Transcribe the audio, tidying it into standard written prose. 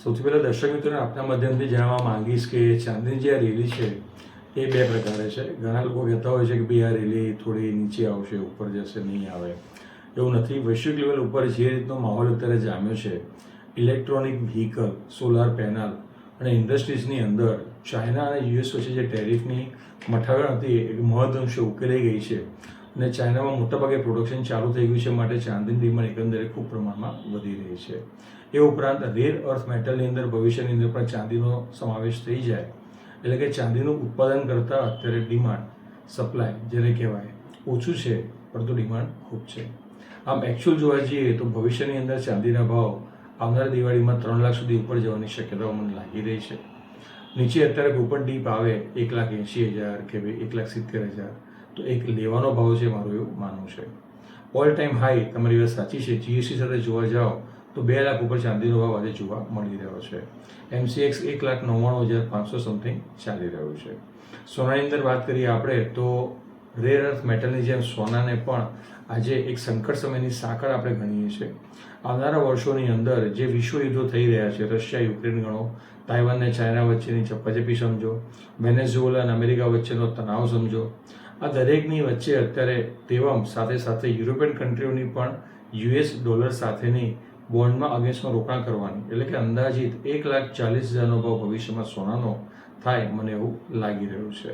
સૌથી પહેલાં દર્શક મિત્રોને આપના માધ્યમથી જણાવવા માંગીશ કે ચાંદીની જે આ રેલી છે એ બે પ્રકારે છે. ઘણા લોકો કહેતા હોય છે કે ભાઈ આ રેલી થોડી નીચે આવશે, ઉપર જશે, નહીં આવે. એવું નથી. વૈશ્વિક લેવલ ઉપર જે રીતનો માહોલ અત્યારે જામ્યો છે, ઇલેક્ટ્રોનિક વ્હીકલ, સોલાર પેનલ અને ઇન્ડસ્ટ્રીઝની અંદર ચાઇના અને યુએસ વચ્ચે જે ટેરિફની મઠાવણ હતી એ મહદઅંશે ઉકેલાઈ ગઈ છે અને ચાઇનામાં મોટાભાગે પ્રોડક્શન ચાલુ થઈ ગયું છે. માટે ચાંદીની ડિમાન્ડ એકંદરે ખૂબ પ્રમાણમાં વધી રહી છે. એ ઉપરાંત રેર અર્થ મેટલની અંદર ભવિષ્યની અંદર પણ ચાંદીનો સમાવેશ થઈ જાય, એટલે કે ચાંદીનું ઉત્પાદન કરતાં અત્યારે ડિમાન્ડ, સપ્લાય જેને કહેવાય, ઓછું છે, પરંતુ ડિમાન્ડ ખૂબ છે. આમ એકચ્યુઅલ જોવા જઈએ તો ભવિષ્યની અંદર ચાંદીના ભાવ આવનાર દિવાળીમાં 3 લાખ સુધી ઉપર જવાની શક્યતાઓ મને લાગી રહી છે. નીચે અત્યારે કોઈ પણ ડીપ આવે 1,80,000 કે 1,70,000 તો એક લેવાનો ભાવ છે, મારું એવું માનવું છે. ઓલ ટાઈમ હાઈ તમારી વાત સાચી છે. જીએસટી સાથે જોવા જાઓ તો 2 લાખ ઉપર ચાંદીનો ભાવ આજે જોવા મળી રહ્યો છે. MCX 1,99,500 સમથિંગ ચાલી રહ્યું છે. સોનાની અંદર વાત કરીએ આપણે તો રેર અર્થ મેટલની જેમ સોનાને પણ આજે એક સંકટ સમયની સાંકળ આપણે ગણીએ છીએ. આવનારા વર્ષોની અંદર જે વિશ્વ યુદ્ધો થઈ રહ્યા છે, રશિયા યુક્રેન ગણો, તાઇવાન અને ચાઇના વચ્ચેની ઝપાઝપી સમજો, વેનેઝુએલા અને અમેરિકા વચ્ચેનો તણાવ સમજો, આ દરેકની વચ્ચે અત્યારે તેવમ સાથે સાથે યુરોપિયન કન્ટ્રીઓની પણ US ડોલર સાથેની બોન્ડમાં અગેન્સ્ટમાં રોકાણ કરવાની, એટલે કે અંદાજિત 1,40,000નો ભાવ ભવિષ્યમાં સોનાનો થાય, મને એવું લાગી રહ્યું છે.